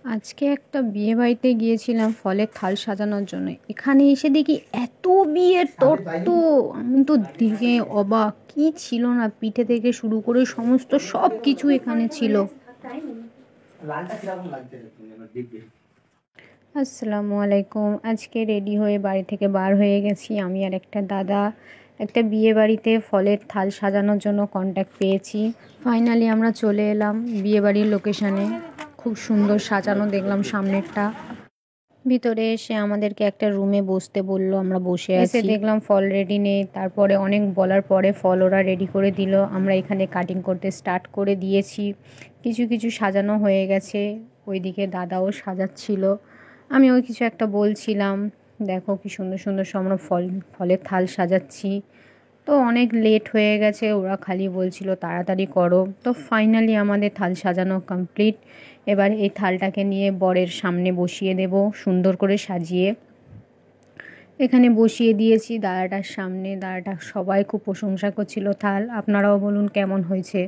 আজকে একটা বিয়ে বাড়িতে গিয়েছিলাম ফলের থাল সাজানোর জন্য। এখানে এসে দেখি এত বিয়ের তত্ত্ব, আমি তো দেখে অবাক। কি ছিল না, পিঠে থেকে শুরু করে সমস্ত সব কিছু এখানে ছিল। আসসালামু আলাইকুম। আজকে রেডি হয়ে বাড়ি থেকে বার হয়ে গেছি আমি আর একটা দাদা। একটা বিয়ে বাড়িতে ফলের থাল সাজানোর জন্য কন্ট্যাক্ট পেয়েছি। ফাইনালি আমরা চলে এলাম বিয়ে বাড়ির লোকেশানে। খুব সুন্দর সাজানো দেখলাম সামনেরটা। ভিতরে এসে আমাদেরকে একটা রুমে বসতে বললো, আমরা বসে আছি। দেখলাম ফল রেডি নেই, তারপরে অনেক বলার পরে ফল ওরা রেডি করে দিল। আমরা এখানে কাটিং করতে স্টার্ট করে দিয়েছি। কিছু কিছু সাজানো হয়ে গেছে, ওইদিকে দাদাও সাজাচ্ছিল। আমি ওই কিছু একটা বলছিলাম, দেখো কি সুন্দর সুন্দর সব আমরা ফলের থাল সাজাচ্ছি। তো অনেক লেট হয়ে গেছে, ওরা খালি বলছিল তাড়াতাড়ি করো। তো ফাইনালি আমাদের থাল সাজানো কমপ্লিট। এবার এই থালটাকে নিয়ে বরের সামনে বসিয়ে দেব সুন্দর করে সাজিয়ে। এখানে বসিয়ে দিয়েছি দাদাটার সামনে। দাদাটা সবাই খুব প্রশংসা করছিল থাল। আপনারাও বলুন কেমন হয়েছে।